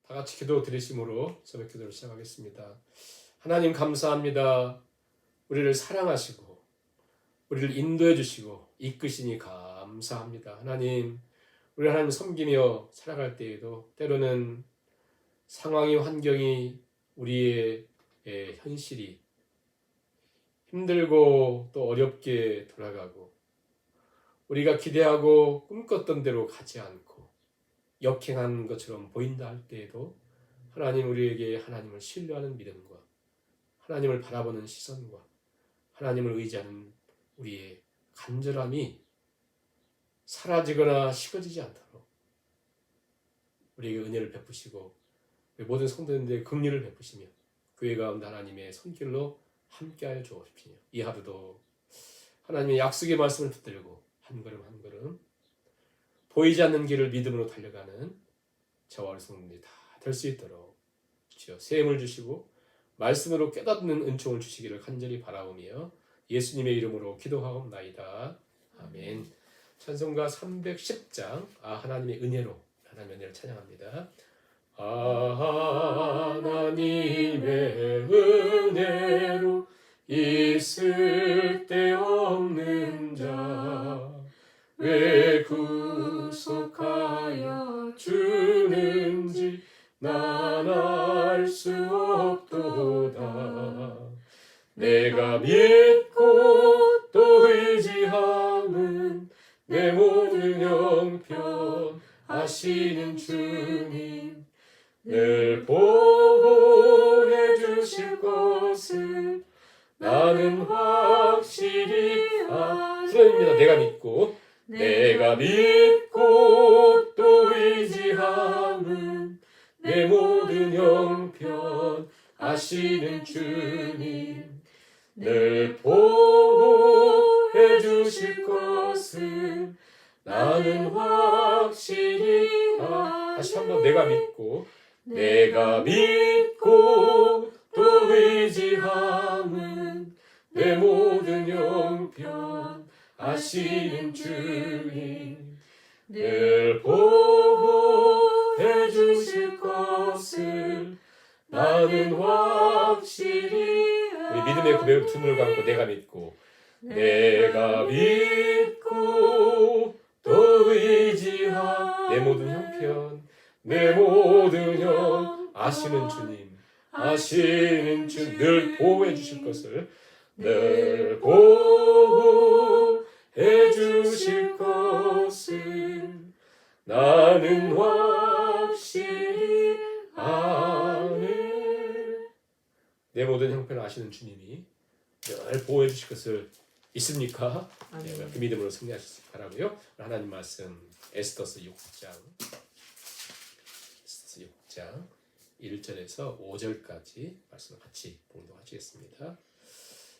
다 같이 기도 드리심으로 새벽 기도를 시작하겠습니다. 하나님 감사합니다. 우리를 사랑하시고 우리를 인도해 주시고 이끄시니 감사합니다. 하나님, 우리 하나님 섬기며 살아갈 때에도 때로는 상황이 환경이 우리의 현실이 힘들고 또 어렵게 돌아가고 우리가 기대하고 꿈꿨던 대로 가지 않고 역행한 것처럼 보인다 할 때에도 하나님, 우리에게 하나님을 신뢰하는 믿음과 하나님을 바라보는 시선과 하나님을 의지하는 우리의 간절함이 사라지거나 식어지지 않도록 우리에게 은혜를 베푸시고 모든 성도님들의 긍휼을 베푸시며 교회 가운데 하나님의 손길로 함께하여 주옵시며 이 하루도 하나님의 약속의 말씀을 붙들고 한 걸음 한 걸음 보이지 않는 길을 믿음으로 달려가는 저와 우리 성도님들이 다 될 수 있도록 주여 새 힘을 주시고 말씀으로 깨닫는 은총을 주시기를 간절히 바라오며 예수님의 이름으로 기도하옵나이다. 아멘. 찬송가 310장 하나님의 은혜로, 하나님의 은혜를 찬양합니다. 하나님의 은혜로 있을 데 없는 자 왜 구속하여 주는지 난 알 수 없도다. 내가 믿고 또 의지함은 내 모든 형편 아시는 주님 늘 보호해 주실 것을 나는 확실히 아십니다. 내가 믿고 또 의지함은 내 모든 형편 아시는 주님 늘 보호해 주실 것을 나는 확실히 다시 한번 내가 믿고 또 의지함은 내 모든 형편 아시는 주님 늘 보호해 주실 것을 나는 확실히 우리 믿음의 고백을 두 눈을 감고 내가 믿고 또 의지함 내 모든 형편 내 모든 형 아시는 주님 늘 보호해 주실 것을 늘 보호해 주실 것을 나는 확실히 아네. 내 모든 형편을 아시는 주님이 늘 보호해 주실 것을 있습니까? 네, 그 믿음으로 승리하시기 바라고요. 하나님 말씀 에스더서 6장 1절에서 5절까지 말씀을 같이 봉독하시겠습니다.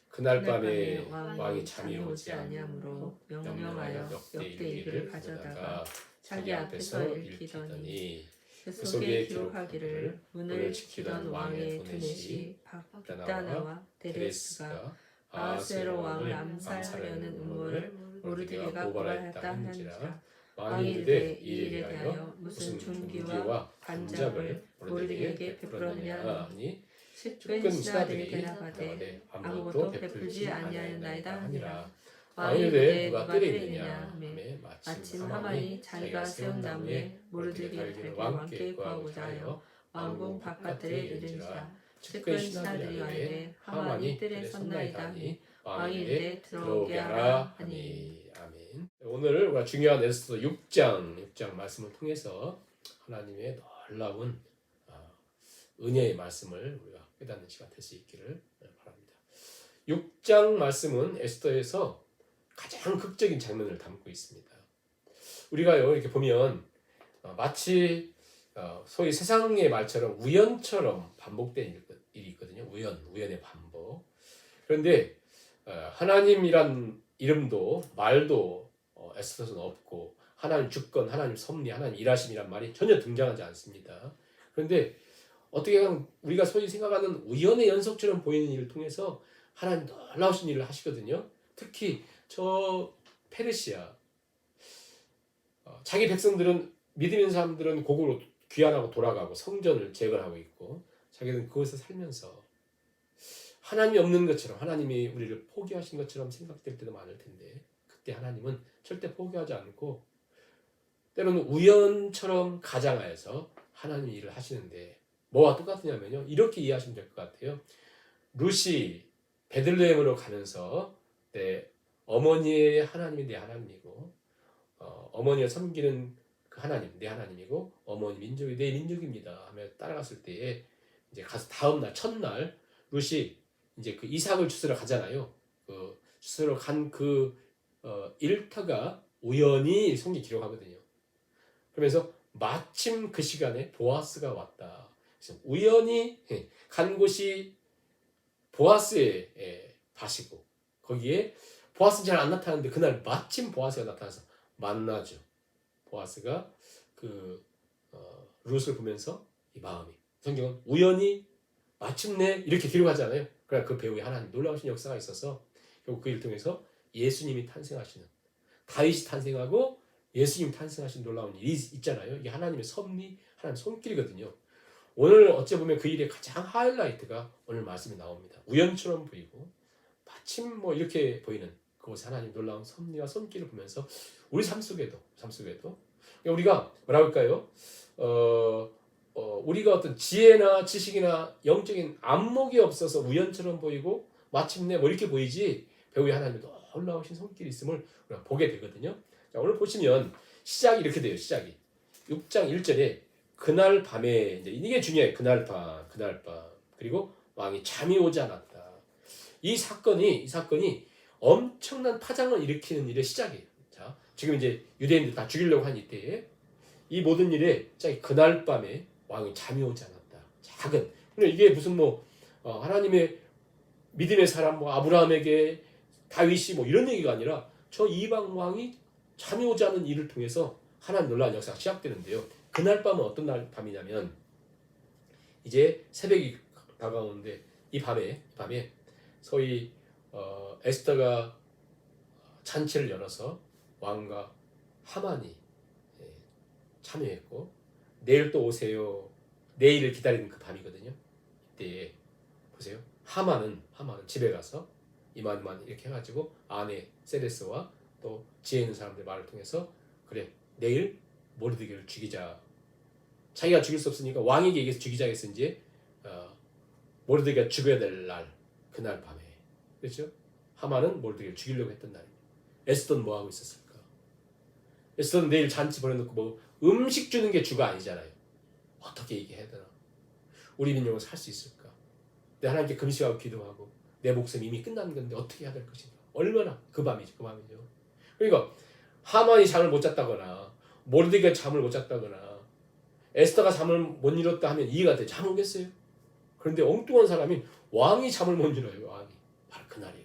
그날 밤에 왕이 잠이 오지 아니하므로 명령하여 역대 일기를 가져다가 자기 앞에서 읽히더니 그 속에 기록하기를 문을 지키던 왕의 두넷이 빅다나와 데레스가 아하스웨로 왕을 암살하려는 음모를 모르드게가 고발하였다 하는지라. 왕이 이르되 이 일에 대하여 무슨 존귀와 반작을 모르드게에게 베풀었느냐 하니 측근 신하들이 대답하되 아무것도 베풀지 아니하였나이다 하니라. 왕이 이르되 누가 때리느냐 하매 마침 하만이 자기가 세운 나무에 모르드게를 달고 왕께 구하고자 하여 왕궁 바깥들에 이른지라. 측근 신하들이 말하되 하만이 뜰에 섰나이다 하니 왕이 이르되 들어오게 하라 하니. 아멘. 오늘 우리가 중요한 에스더 6장 말씀을 통해서 하나님의 놀라운 은혜의 말씀을 우리가 깨닫는 시간 될 수 있기를 바랍니다. 6장 말씀은 에스더에서 가장 극적인 장면을 담고 있습니다. 우리가요 이렇게 보면 마치 소위 세상의 말처럼 우연처럼 반복된 일이 있거든요. 우연의 반복. 그런데 하나님이란 이름도 말도 에스더서는 없고 하나님 주권, 하나님 섭리, 하나님 일하심이란 말이 전혀 등장하지 않습니다. 그런데 어떻게 보면 우리가 소위 생각하는 우연의 연속처럼 보이는 일을 통해서 하나님 놀라우신 일을 하시거든요. 특히 저 페르시아 자기 백성들은 믿음 있는 사람들은 귀환하고 돌아가고 성전을 재건하고 있고 자기는 그곳에 살면서 하나님이 없는 것처럼 하나님이 우리를 포기하신 것처럼 생각될 때도 많을 텐데 그때 하나님은 절대 포기하지 않고 때로는 우연처럼 가장하여서 하나님이 일을 하시는데 뭐와 똑같으냐면요. 이렇게 이해하시면 될 것 같아요. 룻이 베들레헴으로 가면서 내 어머니의 하나님이 내 하나님이고 어머니가 섬기는 그 하나님 내 하나님이고 어머니 민족이 내 민족입니다 하며 따라갔을 때에 이제 가서 다음 날 첫날 룻이 이제 그 이삭을 주스러 가잖아요. 그 주스러 간 그 일터가 우연히 성경 기록하거든요. 그러면서 마침 그 시간에 보아스가 왔다. 그래서 우연히 간 곳이 보아스의 밭이고 거기에 보아스는 잘 안 나타나는데 그날 마침 보아스가 나타나서 만나죠. 보아스가 그 룻을 보면서 이 마음이 성경은 우연히 마침내 이렇게 기록하잖아요. 그러나 그 배후에 하나님 놀라우신 역사가 있어서 결국 그 일을 통해서 예수님이 탄생하시는 다윗이 탄생하고 예수님이 탄생하신 놀라운 일이 있잖아요. 이게 하나님의 섭리, 하나님의 손길이거든요. 오늘 어찌 보면 그 일의 가장 하이라이트가 오늘 말씀에 나옵니다. 우연처럼 보이고 마침 뭐 이렇게 보이는 그곳에 하나님 놀라운 섭리와 손길을 보면서 우리 삶 속에도 우리가 뭐라고 할까요? 우리가 어떤 지혜나 지식이나 영적인 안목이 없어서 우연처럼 보이고 마침내 뭐 이렇게 보이지 배후에 하나님의 놀라우신 손길이 있음을 우리가 보게 되거든요. 자, 오늘 보시면 시작이 이렇게 돼요. 시작이 6장 1절에 그날 밤에 이게 중요해요. 그날 밤 그리고 왕이 잠이 오지 않았다. 이 사건이 엄청난 파장을 일으키는 일의 시작이에요. 자, 지금 이제 유대인들 다 죽이려고 한 이때에 이 모든 일에 시작이 그날 밤에 왕이 잠이 오지 않았다. 작은. 근데 이게 무슨 하나님의 믿음의 사람 아브라함에게 다윗이 이런 얘기가 아니라 저 이방 왕이 잠이 오지 않은 일을 통해서 하나님 놀라운 역사가 시작되는데요. 그날 밤은 어떤 날 밤이냐면 이제 새벽이 다가오는데 이 밤에 소위 에스더가 잔치를 열어서 왕과 하만이 참여했고 내일 또 오세요. 내일을 기다리는 그 밤이거든요. 이때 보세요. 하만은 집에 가서 이만 이렇게 해가지고 아내 세레스와 또 지혜 있는 사람들 말을 통해서 그래 내일 모르드게를 죽이자. 자기가 죽일 수 없으니까 왕에게 얘기해서 죽이자 했어. 이제 모르드게가 죽어야 될 날 그날 밤에 그렇죠? 하만은 모르드게를 죽이려고 했던 날입니다. 에스더는 뭐 하고 있었을까? 에스더는 내일 잔치 보내놓고 음식 주는 게 주가 아니잖아요. 어떻게 얘기해야 되나? 우리 민족은 살 수 있을까? 내 하나님께 금식하고 기도하고 내 목숨이 이미 끝난 건데 어떻게 해야 될 것인가? 얼마나 그 밤이죠. 그러니까 하만이 잠을 못 잤다거나 모르드게가 잠을 못 잤다거나 에스더가 잠을 못 이뤘다 하면 이해가 돼. 잠 오겠어요? 그런데 엉뚱한 사람이 왕이 잠을 못 이뤄요. 왕이 바로 그날이에요.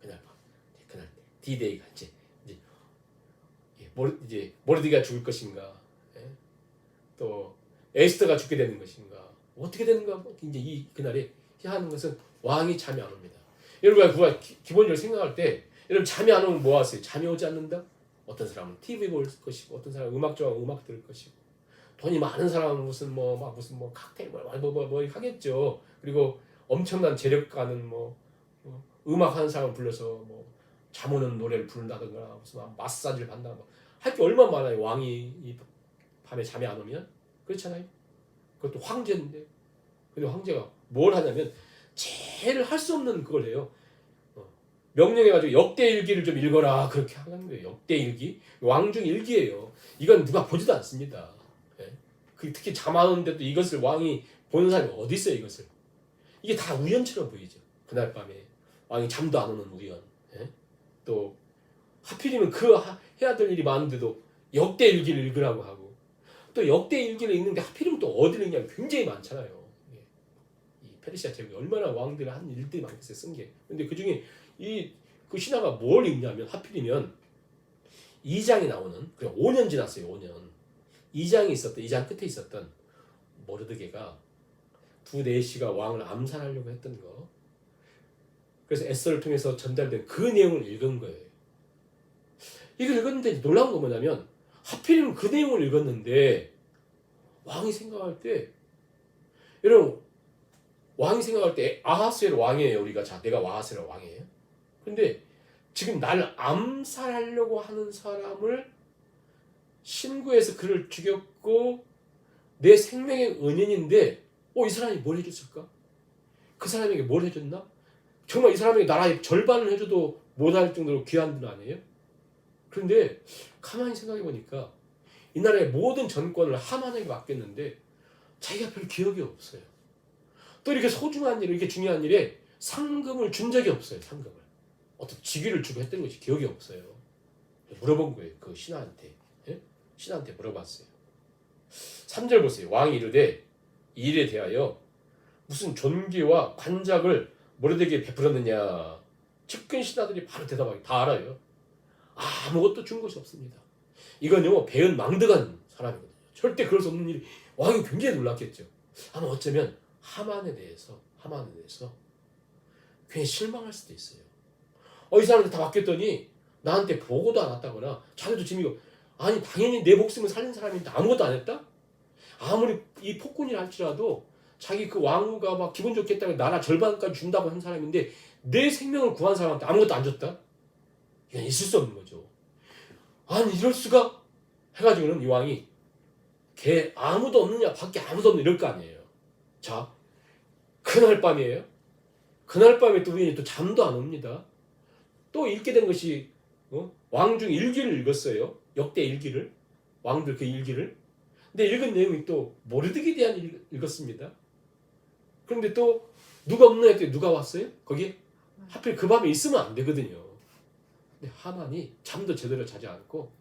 그날 밤, 그날 D-Day가 이제 모르드게가 죽을 것인가? 또 에스더가 죽게 되는 것인가? 어떻게 되는가? 이제 그날에 하는 것은 왕이 잠이 안 옵니다. 여러분가 그거 기본적으로 생각할 때 여러분 잠이 안 오면 뭐 하세요? 잠이 오지 않는다? 어떤 사람은 TV 볼 것이고 어떤 사람은 음악 좋아하고 음악 들을 것이고 돈이 많은 사람은 무슨 칵테일 뭐 하겠죠. 그리고 엄청난 재력 가는 음악 하는 사람 불러서 잠 오는 노래를 부른다든가 무슨 마사지를 받는다 할 게 얼마나 많아요. 왕이 이 밤에 잠이 안 오면 그렇잖아요. 그것도 황제인데 근데 황제가 뭘 하냐면 제일 할 수 없는 그걸 해요. 명령해가지고 역대일기를 좀 읽어라 그렇게 하는 거예요. 역대일기 왕중 일기예요. 이건 누가 보지도 않습니다. 특히 잠 안 오는데도 이것을 왕이 보는 사람이 어디 있어요? 이게 다 우연처럼 보이죠. 그날 밤에 왕이 잠도 안 오는 우연. 또 하필이면 해야 될 일이 많은데도 역대일기를 읽으라고 하고 또 역대일기를 읽는데 하필이면 또 어디를 읽냐면 굉장히 많잖아요. 이 페르시아 제국에 얼마나 왕들이 한 일들이 많겠어요. 쓴 게. 근데 그중에 그 신하가 뭘 읽냐면 하필이면 2장에 나오는 5년 지났어요. 5년. 2장 끝에 있었던 모르드게가 두네시가 왕을 암살하려고 했던 거. 그래서 에스더를 통해서 전달된 그 내용을 읽은 거예요. 이걸 읽었는데 놀라운 거 뭐냐면 하필이면 그 내용을 읽었는데 왕이 생각할 때 여러분 왕이 생각할 때 아하스엘 왕이에요. 우리가 자 내가 아하스엘 왕이에요. 근데 지금 날 암살하려고 하는 사람을 신구해서 그를 죽였고 내 생명의 은인인데 이 사람이 뭘 해줬을까? 그 사람에게 뭘 해줬나? 정말 이 사람에게 나라의 절반을 해줘도 못할 정도로 귀한 분 아니에요? 그런데 가만히 생각해 보니까 이 나라의 모든 전권을 하만에게 맡겼는데 자기가 별 기억이 없어요. 또 이렇게 소중한 일, 이렇게 중요한 일에 상금을 준 적이 없어요. 상금을. 어떤 직위를 주고 했던 것이 기억이 없어요. 물어본 거예요. 그 신하한테. 예? 신하한테 물어봤어요. 3절 보세요. 왕이 이르되 이 일에 대하여 무슨 존귀와 관작을 모르드게에게 베풀었느냐. 측근 신하들이 바로 대답하기 다 알아요. 아무것도 준 것이 없습니다. 이건요 배은 망득한 사람이거든요. 절대 그럴 수 없는 일이. 왕이 굉장히 놀랐겠죠. 아마 어쩌면 하만에 대해서 괜히 실망할 수도 있어요. 이 사람한테 다 맡겼더니 나한테 보고도 안 왔다거나 자기도 지금 이거 아니 당연히 내 목숨을 살린 사람인데 아무것도 안 했다? 아무리 이 폭군이라 할지라도 자기 그 왕후가 막 기분 좋겠다고 나라 절반까지 준다고 한 사람인데 내 생명을 구한 사람한테 아무것도 안 줬다? 이건 있을 수 없는 거죠. 아니 이럴 수가? 해가지고는 이 왕이 걔 아무도 없느냐 밖에 아무도 없느냐 이럴 거 아니에요. 자 그날 밤이에요. 그날 밤에 또 우연히 또 잠도 안 옵니다. 또 읽게 된 것이 왕중 일기를 읽었어요. 역대 일기를. 왕들 그 일기를. 근데 읽은 내용이 또 모르드게에 대한 읽었습니다. 그런데 또 누가 없나 했더니 누가 왔어요? 거기 하필 그 밤에 있으면 안 되거든요. 근데 하만이 잠도 제대로 자지 않고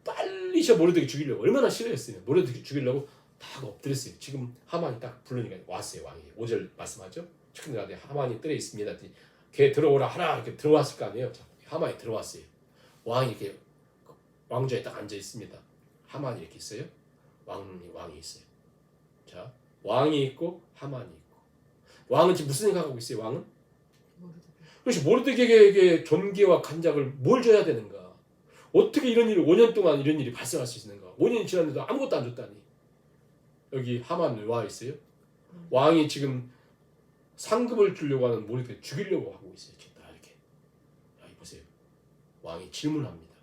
빨리 저 모르드게 죽이려고 얼마나 싫어했으면 모르드게 죽이려고 딱 엎드렸어요. 지금 하만이 딱 부르니까 왔어요. 왕이 5절 말씀하죠. 측근들한테 하만이 뜰에 있습니다. 걔 들어오라 하라 이렇게 들어왔을 거 아니에요. 자, 하만이 들어왔어요. 왕이 이렇게 왕좌에 딱 앉아 있습니다. 하만이 이렇게 있어요. 왕이 있어요. 자, 왕이 있고 하만이 있고. 왕은 지금 무슨 생각하고 있어요? 왕은? 그렇지. 모르드게에게 존귀와 간작을 뭘 줘야 되는가? 어떻게 이런 일이 5년 동안 이런 일이 발생할 수 있는가? 5년이 지났는데도 아무것도 안 줬다니. 여기 하만 와 있어요. 왕이 지금 상급을 주려고 하는 모르드게 죽이려고 하고 있어요. 이렇게. 여기 보세요. 왕이 질문합니다.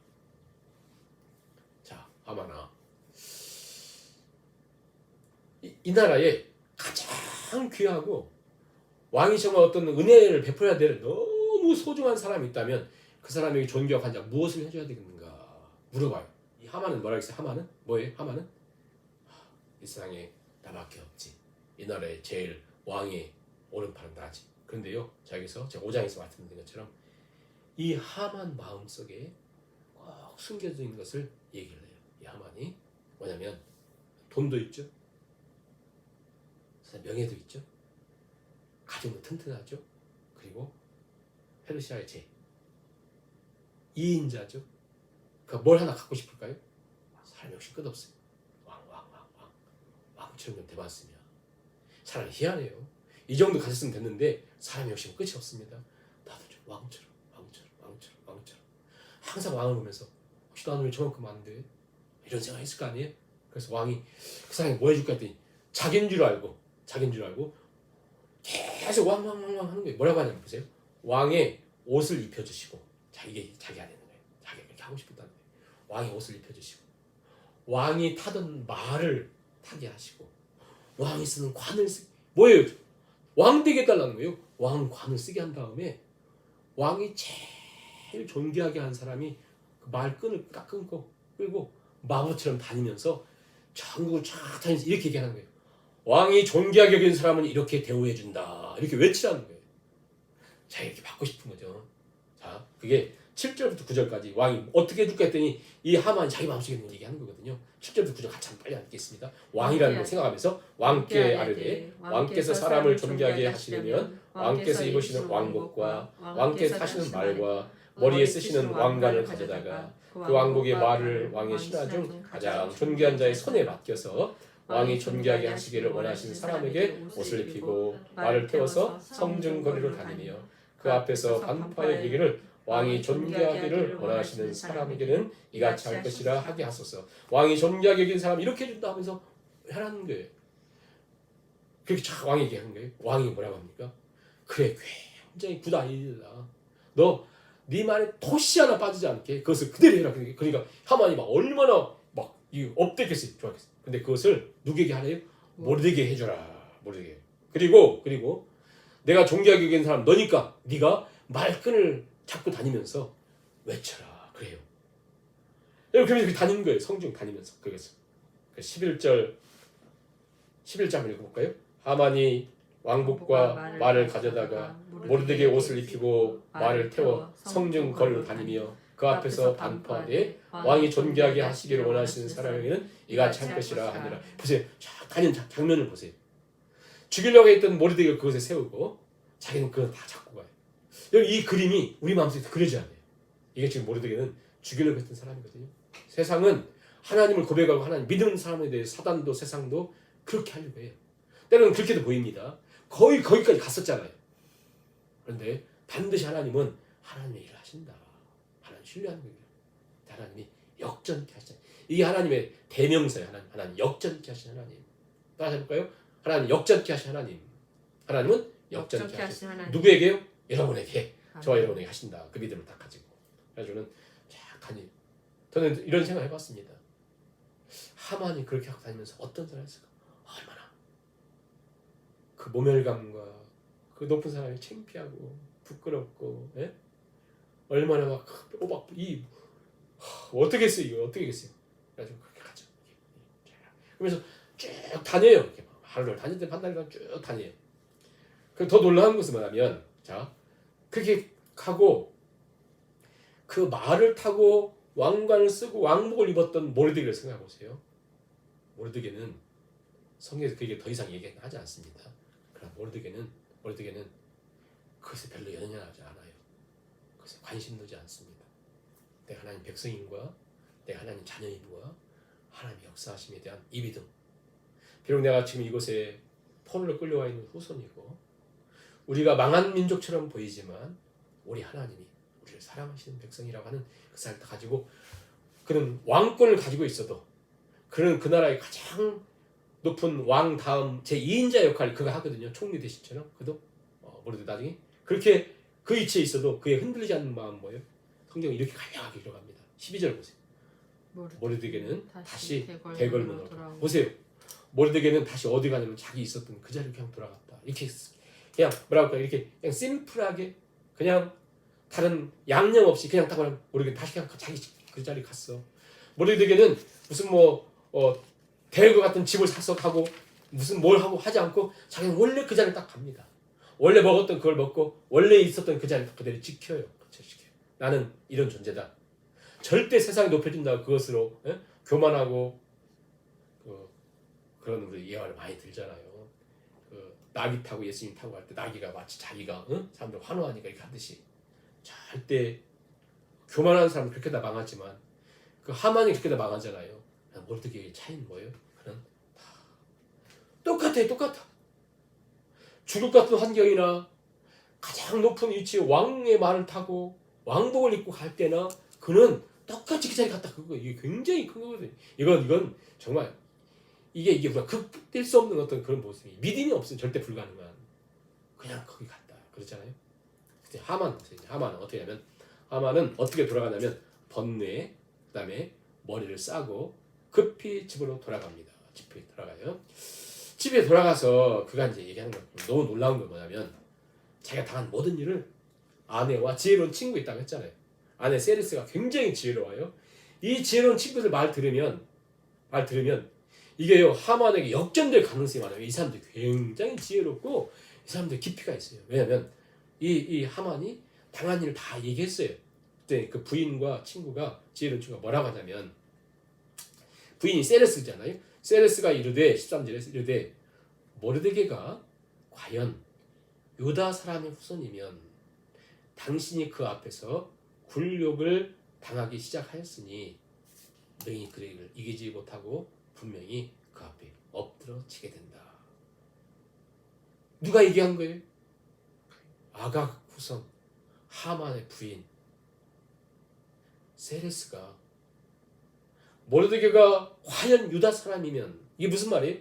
자, 하만아. 이 나라에 가장 귀하고 왕이 정말 어떤 은혜를 베풀어야 될 너무 소중한 사람이 있다면 그 사람에게 존귀와 간작 무엇을 해줘야 되겠는가 물어봐요. 이 하만은 뭐라고 했어요? 하만은? 뭐예요? 하만은? 이 세상에 나밖에 없지. 이 나라의 제일 왕의 오른팔은 나지. 그런데요, 여기서 제가 5장에서 말씀드린 것처럼 이 하만 마음속에 꼭 숨겨져 있는 것을 얘기를 해요. 이 하만이 뭐냐면 돈도 있죠. 명예도 있죠. 가정도 튼튼하죠. 그리고 페르시아의 제 2인자죠. 그러니까 뭘 하나 갖고 싶을까요? 사람 역시 끝없어요. 왕처럼 좀 돼봤으면. 사람이 희한해요. 이 정도 가졌으면 됐는데 사람 역시 끝이 없습니다. 나도 좀 왕처럼. 항상 왕을 보면서 혹시 나는 왜 저만큼 안 돼? 이런 생각이 있을 거 아니에요? 그래서 왕이 그 사람이 뭐 해줄까 했더니 자기인 줄 알고 계속 왕 하는 거예요. 뭐라고 하냐면 보세요. 왕의 옷을 입혀주시고 이게 자기가 되는 거예요. 자기가 그렇게 하고 싶었다는 거예요. 왕의 옷을 입혀주시고 왕이 타던 말을 타게 하시고 왕이 쓰는 관을 뭐예요? 왕 되게 해달라는 거예요. 왕 관을 쓰게 한 다음에 왕이 제일 존귀하게 한 사람이 그 말끈을 딱 끌고 마부처럼 다니면서 전국을 쫙 다니면서 이렇게 얘기하는 거예요. 왕이 존귀하게 여기는 사람은 이렇게 대우해준다. 이렇게 외치라는 거예요. 자, 이렇게 받고 싶은 거죠. 자, 그게 7절부터 9절까지 왕이 어떻게 해줄까 했더니 이 하만이 자기 마음속에 있는 얘기하는 거거든요. 7절부터 9절 같이 한번 빨리 읽겠습니다. 왕이라는 걸 생각하면서 왕께 아뢰되 왕께서 사람을 존귀하게 하시려면 왕께서 입으시는 왕복과 왕께서 하시는 말과 머리에 쓰시는 왕관을 가져다가 그 왕복의 말을 왕의 신하 중 가장 존귀한 자의 손에 맡겨서 왕이 존귀하게 하시기를 원하시는 사람에게 옷을 입히고 말을 태워서 성중 거리로 다니며 그 앞에서 반파에 이르기를 왕이 존귀하기를 원하시는 사람에게는 이같이 할 것이라 하게 하소서. 왕이 존귀하게 여기는 사람 이렇게 해준다 하면서 하라는 거예요. 그렇게 쫙 왕이 얘기한 거예요. 왕이 뭐라고 합니까? 그래, 굉장히 굿 아이디어다. 너 네 말에 토시 하나 빠지지 않게 그것을 그대로 해라. 그러니까 하만이 막 얼마나 막 업됐겠어요. 좋았겠어요. 근데 그것을 누구에게 하래요? 모르드게게 해줘라. 모르드게. 그리고 내가 존귀하게 여기는 사람 너니까 네가 말끈을 잡고 다니면서 외쳐라. 그래요. 그러면서 다니는 거예요. 성중 다니면서. 그것을. 11절 한번 읽어볼까요? 하만이 왕복과 말을 가져다가 모르드게 옷을 입히고 말을 태워 성중 거리로 다니며 그 앞에서 반포하되 왕이 존귀하게 하시기를 원하시는 사람에게는 이같이 할 것이라 하니라. 보세요. 쫙 다니는 장면을 보세요. 죽이려고 했던 모르드게를 그것에 세우고 자기는 그걸 다 잡고 가요. 여기 이 그림이 우리 마음속에 그려져야 돼요. 이게 지금 모르드게는 죽이려고 했던 사람이거든요. 세상은 하나님을 고백하고 하나님 믿는 사람에 대해 사단도 세상도 그렇게 하려고 해요. 때로는 그렇게도 보입니다. 거의 거기까지 갔었잖아요. 그런데 반드시 하나님은 하나님의 일을 하신다. 하나님 신뢰하는 거예요. 하나님이 역전케 하시잖아요. 이게 하나님의 대명사예요. 하나님 역전케 하신 하나님. 따라서 해볼까요? 하나님 역전케 하신 하나님. 하나님은 역전케 하신 하나님. 누구에게요? 여러분에게. 저와 여러분에게 하신다. 그 믿음을 딱 가지고. 그래서 저는 저는 이런 생각 해봤습니다. 하만이 그렇게 하고 다니면서 어떤 사람이었을까? 얼마나 그 모멸감과 그 높은 사람이 창피하고 부끄럽고, 예? 얼마나 막 어떻게 했어요? 이거 어떻게 했어요? 그래가지고 그렇게 가죠. 그러면서 쭉 다녀요. 이렇게 하루를 다닐 때 반달간 쭉 다녀요. 그 더 놀라운 것은 뭐냐면, 자, 그렇게 가고 그 말을 타고 왕관을 쓰고 왕복을 입었던 모르드게를 생각해 보세요. 모르드게는 성경에서 그게 더 이상 얘기하지 않습니다. 그러나 모르드게는 그것에 별로 연연하지 않아요. 그것에 관심 두지 않습니다. 내가 하나님 백성인과 내가 하나님 자녀인과 하나님 역사하심에 대한 이 믿음. 비록 내가 지금 이곳에 포로로 끌려와 있는 후손이고 우리가 망한 민족처럼 보이지만 우리 하나님이 우리를 사랑하시는 백성이라고 하는 그 사실을 가지고 그는 왕권을 가지고 있어도 그는 그 나라의 가장 높은 왕 다음 제2인자 역할을 그가 하거든요. 총리 대신처럼. 그도 모르드 나중에 그렇게 그 위치에 있어도 그의 흔들리지 않는 마음 뭐예요? 성경이 이렇게 간략하게 들어갑니다. 12절 보세요. 모르드게는 다시 대궐문으로 보세요. 모르드게는 다시 어디 가냐면 자기 있었던 그 자리로 그냥 돌아갔다. 이렇게 그냥 뭐라고 할까? 이렇게 그냥 심플하게 그냥 다른 양념 없이 그냥 딱 모르게 다시 그냥 자기 그 자리 갔어. 모르드게는 무슨 대거 같은 집을 사서 가고 무슨 뭘 하고 하지 않고 자기는 원래 그 자리를 딱 갑니다. 원래 먹었던 그걸 먹고 원래 있었던 그 자리를 그대로 지켜요. 나는 이런 존재다. 절대 세상이 높여준다고 그것으로 교만하고 그런 우리 예화를 많이 들잖아요. 나귀 타고 예수님 타고 갈 때 나귀가 마치 자기가 사람들 환호하니까 이렇게 하듯이 절대 교만한 사람은 그렇게 다 망하지만 그 하만이 그렇게 다 망하잖아요. 모르드게의 차이는 뭐예요? 그는 다 똑같아. 죽을 것 같은 환경이나 가장 높은 위치에 왕의 말을 타고 왕복을 입고 갈 때나 그는 똑같이 그 자리에 갔다. 이게 굉장히 큰 거거든요. 이건 정말 이게 우리가 극복될 수 없는 어떤 그런 모습이 믿음이 없으면 절대 불가능한 그냥 거기 갔다 그렇잖아요. 근데 하만은 어떻게 하면 하만은 어떻게 돌아가냐면 번뇌에 그다음에 머리를 싸고 급히 집으로 돌아갑니다. 집에 돌아가요. 집에 돌아가서 그가 이제 얘기하는 거 너무 놀라운 건 뭐냐면 자기가 당한 모든 일을 아내와 지혜로운 친구 있다고 했잖아요. 아내 세레스가 굉장히 지혜로워요. 이 지혜로운 친구들 말 들으면 이게요 하만에게 역전될 가능성이 많아요. 이 사람들 굉장히 지혜롭고 이 사람들 깊이가 있어요. 왜냐하면 이 하만이 당한 일을 다 얘기했어요. 그때 그 부인과 친구가 지혜로운 친구가 뭐라고 하냐면 부인이 세레스잖아요. 세레스가 이르되 13절에서 이르되 모르드게가 과연 유다 사람의 후손이면 당신이 그 앞에서 굴욕을 당하기 시작하였으니 너희 그를 이기지 못하고 분명히 그 앞에 엎드러지게 된다. 누가 얘기한 거예요? 아각 후손 하만의 부인 세레스가 모르드게가 과연 유다 사람이면 이게 무슨 말이에요?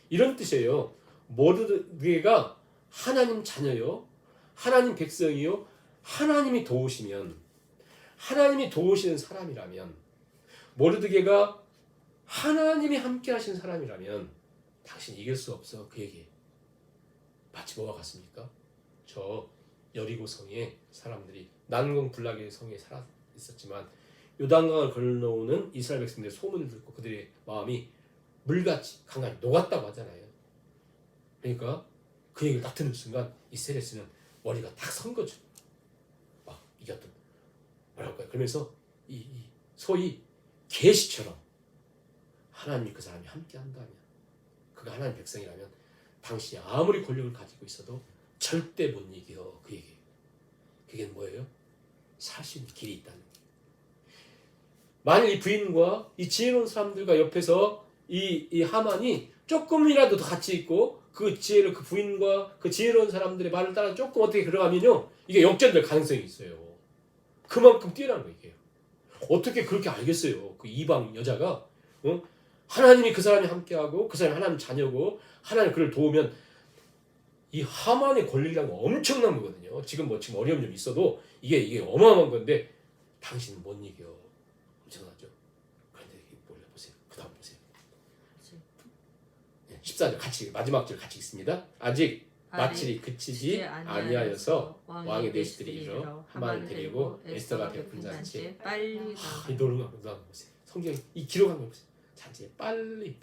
이런 뜻이에요. 모르드게가 하나님 자녀요, 하나님 백성이요, 하나님이 도우시면, 하나님이 도우시는 사람이라면, 모르드게가 하나님이 함께 하신 사람이라면 당신 이길 수 없어. 그 얘기 마치 뭐와 같습니까? 저 여리고 성에 사람들이 난공불락의 성에 살아 있었지만 요단강을 건너오는 이스라엘 백성들의 소문을 듣고 그들의 마음이 물같이 강간이 녹았다고 하잖아요. 그러니까 그 얘기를 딱 듣는 순간 이 세레스는 머리가 딱 선 거죠. 막 이겼던 뭐랄까요? 그러면서 이 소위 계시처럼 하나님이 그 사람이 함께 한다면, 그가 하나님 백성이라면 당신이 아무리 권력을 가지고 있어도 절대 못 이겨. 그 얘기예요. 그게 뭐예요? 살 수 있는 길이 있다는 거예요. 만일 이 부인과 이 지혜로운 사람들과 옆에서 이 하만이 조금이라도 더 같이 있고 그 지혜를, 그 부인과 그 지혜로운 사람들의 말을 따라 조금 어떻게 들어가면요, 이게 역전될 가능성이 있어요. 그만큼 뛰어난 거예요. 이게. 어떻게 그렇게 알겠어요? 그 이방 여자가 하나님이 그 사람이 함께하고 그 사람이 하나님 자녀고 하나님 그를 도우면, 이 하만의 권력이란 건 엄청난 거거든요. 지금 어려움이 좀 있어도 이게 어마어마한 건데 당신은 못 이겨. 엄청나죠. 그런데 보세요. 그 다음 보세요. 14절 같이, 마지막 절 같이 읽습니다. 아직 마칠이 그치지 아니하여서 왕의 내시들이 이르러 하만을 데리고 에스더가 베푼 잔치에 빨리 이 노름한 거 보세요. 성경 이 기록한 거 보세요. 잔치에 빨리.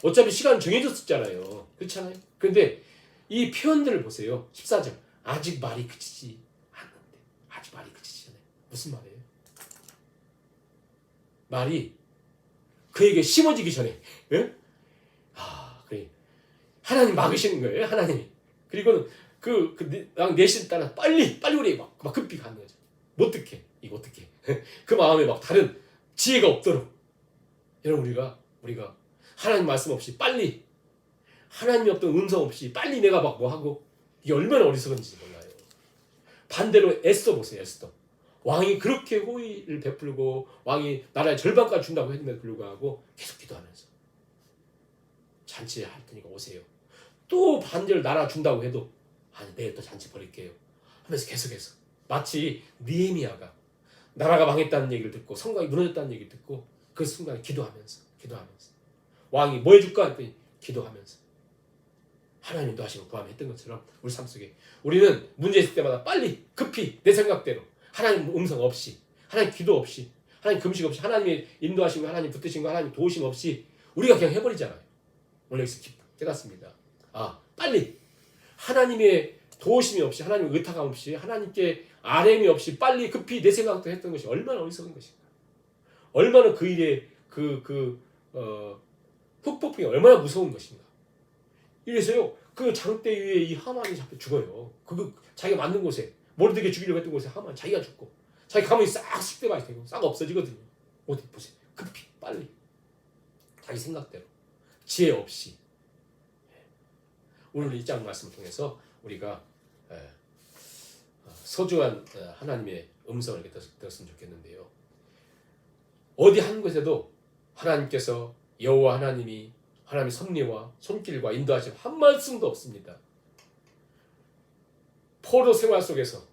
어차피 시간 정해졌었잖아요. 그렇잖아요. 그런데 이 표현들을 보세요. 14절 아직 말이 그치지 않는데, 아직 말이 그치지 않아요. 무슨 말이에요? 말이 그에게 심어지기 전에, 예? 그래. 하나님 막으시는 거예요. 하나님이. 그리고는 그 내신 따라 빨리 우리 막 급히 가는 거죠. 못 듣게. 이거 어떻게? 그 마음에 막 다른 지혜가 없도록. 여러분 우리가 하나님 말씀 없이 빨리, 하나님이 없던 음성 없이 빨리 내가 막 뭐 하고, 이게 얼마나 어리석은지 몰라요. 반대로 에스더 보세요. 에스더. 왕이 그렇게 호의를 베풀고 왕이 나라의 절반까지 준다고 했음에도 불구하고 계속 기도하면서 잔치 할 테니까 오세요. 또 반절 나라 준다고 해도 아니 내일 또 잔치 버릴게요 하면서 계속해서, 마치 느헤미야가 나라가 망했다는 얘기를 듣고 성곽이 무너졌다는 얘기를 듣고 그 순간에 기도하면서 왕이 뭐 해줄까 했더니 기도하면서 하나님 인도하시고 구함했던 것처럼 우리 삶 속에 우리는 문제 있을 때마다 빨리 급히 내 생각대로 하나님 음성 없이, 하나님 기도 없이, 하나님 금식 없이, 하나님의 인도하심과 하나님 붙드심과 하나님 도우심 없이 우리가 그냥 해버리잖아요. 오늘 여기서 깨닫습니다. 빨리 하나님의 도우심이 없이, 하나님의 의탁함 없이, 하나님께 아뢰미 없이 빨리 급히 내 생각대로 했던 것이 얼마나 어리석은 것인가. 얼마나 그 일의 흑폭풍이 얼마나 무서운 것인가. 이래서요, 그 장대 위에 이 하만이 잡혀 죽어요. 자기가 만든 곳에, 모르드게 죽이려고 했던 곳에 하만 자기가 죽고, 자기 가문이 싹 쑥대밭이 되고 싹 없어지거든요. 어디 보세요. 급히 빨리 자기 생각대로 지혜 없이. 오늘 이 장 말씀을 통해서 우리가 소중한 하나님의 음성을 이렇게 들었으면 좋겠는데요. 어디 한 곳에도 하나님께서, 여호와 하나님이, 하나님의 섭리와 손길과 인도하심 한 말씀도 없습니다. 포로 생활 속에서,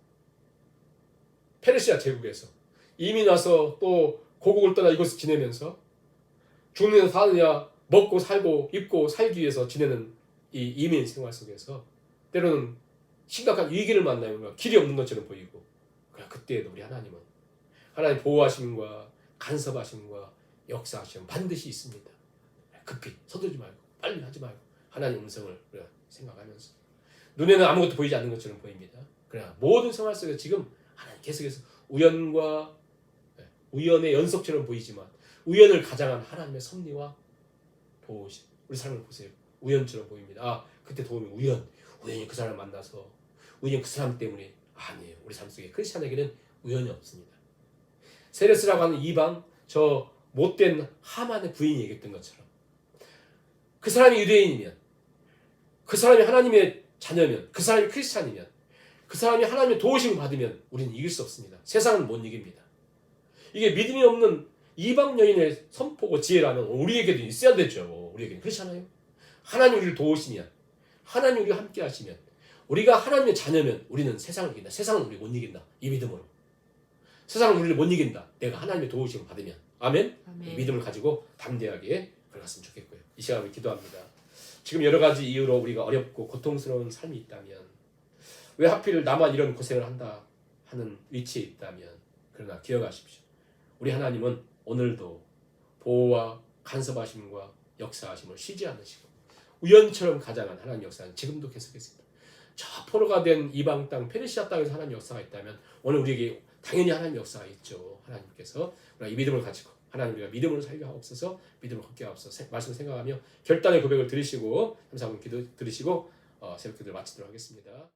페르시아 제국에서 이민 와서 또 고국을 떠나 이곳에 지내면서 죽느냐 사느냐, 먹고 살고 입고 살기 위해서 지내는 이 이민 생활 속에서 때로는 심각한 위기를 만나면 길이 없는 것처럼 보이고, 그러나 그때에도 우리 하나님은 하나님 보호하심과 간섭하심과 역사하심 반드시 있습니다. 급히 서두르지 말고 빨리 하지 말고 하나님 음성을 우리가 생각하면서, 눈에는 아무것도 보이지 않는 것처럼 보입니다. 그러나 모든 생활 속에 지금 하나님 계속해서 우연의 연속처럼 보이지만 우연을 가장한 하나님의 섭리와 도우심, 우리 삶을 보세요. 우연처럼 보입니다. 그때 도움이 우연히 그 사람을 만나서, 우연히 그 사람 때문에. 아니에요. 우리 삶 속에 크리스찬에게는 우연이 없습니다. 세레스라고 하는 이방, 저 못된 하만의 부인이 얘기했던 것처럼, 그 사람이 유대인이면, 그 사람이 하나님의 자녀면, 그 사람이 크리스찬이면, 그 사람이 하나님의 도우심을 받으면 우리는 이길 수 없습니다. 세상은 못 이깁니다. 이게 믿음이 없는 이방 여인의 선포고 지혜라면 우리에게도 있어야 되죠. 우리에게는 그렇잖아요. 하나님 우리를 도우시면, 하나님 우리와 함께 하시면, 우리가 하나님의 자녀면 우리는 세상을 이긴다. 세상은 우리 못 이긴다. 이 믿음으로. 세상은 우리를 못 이긴다. 내가 하나님의 도우심을 받으면. 아멘? 이 믿음을 가지고 담대하게 걸어갔으면 좋겠고요. 이 시간 우리 기도합니다. 지금 여러 가지 이유로 우리가 어렵고 고통스러운 삶이 있다면, 왜 하필 나만 이런 고생을 한다 하는 위치에 있다면, 그러나 기억하십시오. 우리 하나님은 오늘도 보호와 간섭하심과 역사하심을 쉬지 않으시고 우연처럼 가장한 하나님 역사는 지금도 계속했습니다. 저 포로가 된 이방 땅 페르시아 땅에서 하나님 역사가 있다면 오늘 우리에게 당연히 하나님 역사가 있죠. 하나님께서 우리가 이 믿음을 가지고 하나님 우리가 믿음으로 살게 하옵소서, 믿음을 걷게 하옵소서. 말씀을 생각하며 결단의 고백을 들으시고 감사하고 기도 들으시고 새벽 기도를 마치도록 하겠습니다.